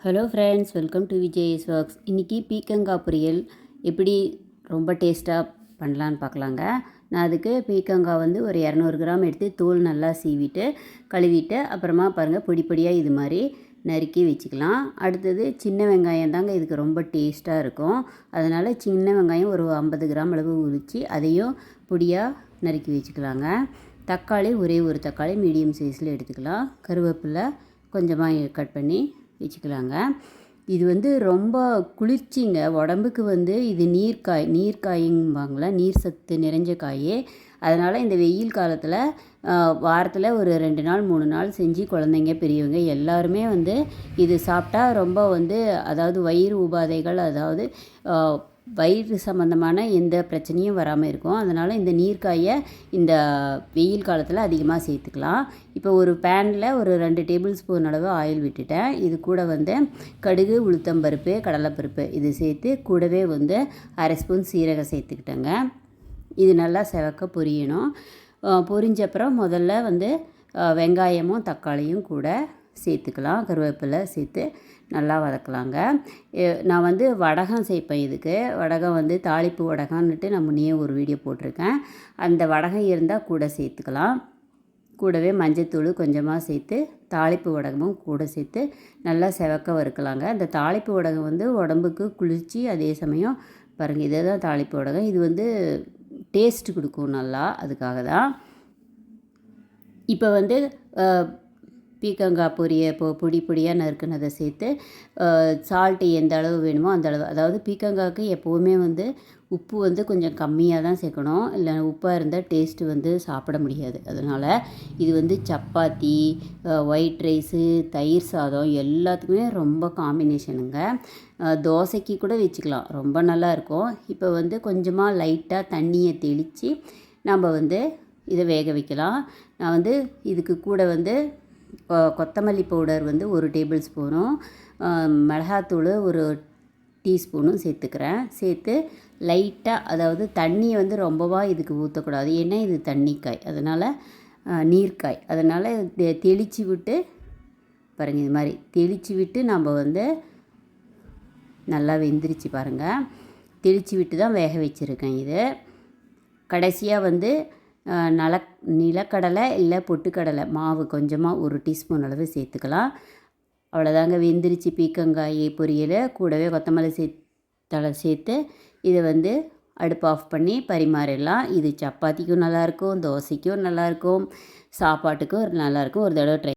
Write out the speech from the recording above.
Hello friends, welcome to VJS works. இன்றைக்கி பீக்கங்காய் பொரியல் எப்படி ரொம்ப டேஸ்ட்டாக பண்ணலான்னு பார்க்கலாங்க. நான் அதுக்கு பீக்கங்காய் வந்து ஒரு 200 கிராம் எடுத்து தோல் நல்லா சீவிட்டு கழுவிட்டு அப்புறமா பாருங்கள் பொடி பொடியாக இது மாதிரி நறுக்கி வச்சுக்கலாம். அடுத்தது சின்ன வெங்காயம் தாங்க இதுக்கு ரொம்ப டேஸ்ட்டாக இருக்கும். அதனால் சின்ன வெங்காயம் ஒரு 50 கிராம் அளவு உரித்து அதையும் பொடியாக நறுக்கி வச்சுக்கலாங்க. தக்காளி ஒரே ஒரு தக்காளி மீடியம் சைஸில் எடுத்துக்கலாம். கருவேப்பிலை கொஞ்சமாக கட் பண்ணி வச்சுக்கலாங்க. இது வந்து ரொம்ப குளிர்ச்சிங்க உடம்புக்கு. வந்து இது நீர்க்காய்ங்குவாங்களா, நீர் சத்து நிறைஞ்ச காய். அதனால் இந்த வெயில் காலத்தில் வாரத்தில் ஒரு 2 நாள் 3 நாள் செஞ்சு குழந்தைங்க பெரியவங்க எல்லாருமே வந்து இது சாப்பிட்டா ரொம்ப வந்து அதாவது வயிறு உபாதைகள், அதாவது வயிறு சம்மந்தமான எந்த பிரச்சனையும் வராமல் இருக்கும். அதனால் இந்த நீர்க்காயை இந்த வெயில் காலத்தில் அதிகமாக சேர்த்துக்கலாம். இப்போ ஒரு பேனில் ஒரு 2 டேபிள் ஸ்பூன் அளவு ஆயில் விட்டுட்டேன். இது கூட வந்து கடுகு, உளுத்தம்பருப்பு, கடலைப்பருப்பு இது சேர்த்து கூடவே வந்து 1/2 ஸ்பூன் சீரகம் சேர்த்துக்கிட்டேங்க. இது நல்லா செவக்க பொரியணும். பொரிஞ்சப்புறம் முதல்ல வந்து வெங்காயமும் தக்காளியும் கூட சேர்த்துக்கலாம். கருவேப்பிலை சேர்த்து நல்லா வதக்கலாங்க. நான் வந்து வடகம் சேர்ப்பேன். இதுக்கு வடகம் வந்து தாளிப்பு வடகம்னுட்டு நான் முன்னையே ஒரு வீடியோ போட்டிருக்கேன். அந்த வடகம் இருந்தால் கூட சேர்த்துக்கலாம். கூடவே மஞ்சத்தூள் கொஞ்சமாக சேர்த்து தாளிப்பு வடகமும் கூட சேர்த்து நல்லா செவக்க வறுக்கலாங்க. அந்த தாளிப்பு வடகம் வந்து உடம்புக்கு குளிர்ச்சி, அதே சமயம் பாருங்கள் இதை தான் தாளிப்பு வடகம். இது வந்து டேஸ்ட்டு கொடுக்கும் நல்லா, அதுக்காக தான். இப்போ வந்து பீக்கங்காய் பொடி பொடியாக நறுக்குனதை சேர்த்து சால்ட்டு எந்த அளவு வேணுமோ அந்த அளவு, அதாவது பீக்கங்காய்க்கு எப்போவுமே வந்து உப்பு வந்து கொஞ்சம் கம்மியாக தான் சேர்க்கணும். இல்லை உப்பாக இருந்தால் டேஸ்ட்டு வந்து சாப்பிட முடியாது. அதனால் இது வந்து சப்பாத்தி, ஒயிட் ரைஸு, தயிர் சாதம் எல்லாத்துக்குமே ரொம்ப காம்பினேஷனுங்க. தோசைக்கு கூட வச்சுக்கலாம், ரொம்ப நல்லாயிருக்கும். இப்போ வந்து கொஞ்சமாக லைட்டாக தண்ணியை தெளித்து நம்ம வந்து இதை வேக வைக்கலாம். நான் வந்து இதுக்கு கூட வந்து கொத்தமல்லி பவுடர் வந்து 1 டேபிள் ஸ்பூனும் மிளகாத்தூள் 1 டீஸ்பூனும் சேர்த்துக்கிறேன். சேர்த்து லைட்டாக, அதாவது தண்ணியை வந்து ரொம்பவா இதுக்கு ஊற்றக்கூடாது, ஏன்னா இது தண்ணிக்காய், அதனால் நீர்க்காய். அதனால் தெளித்து விட்டு பாருங்கள், இது மாதிரி தெளித்து விட்டு நம்ம வந்து நல்லா வெந்துருச்சு பாருங்கள். தெளித்து விட்டு தான் வேக வச்சுருக்கேன். இது கடைசியாக வந்து நிலக்கடலை இல்லை பொட்டுக்கடலை மாவு கொஞ்சமாக 1 டீஸ்பூன் அளவு சேர்த்துக்கலாம். அவ்வளோதாங்க, வெந்திரிச்சு பீக்கங்காய் பொரியல். கூடவே கொத்தமல்லி தழை சேர்த்து இதை வந்து அடுப்பு ஆஃப் பண்ணி பரிமாறிடலாம். இது சப்பாத்திக்கும் நல்லாயிருக்கும், தோசைக்கும் நல்லாயிருக்கும், சாப்பாட்டுக்கும் நல்லாயிருக்கும். ஒரு தடவை ட்ரை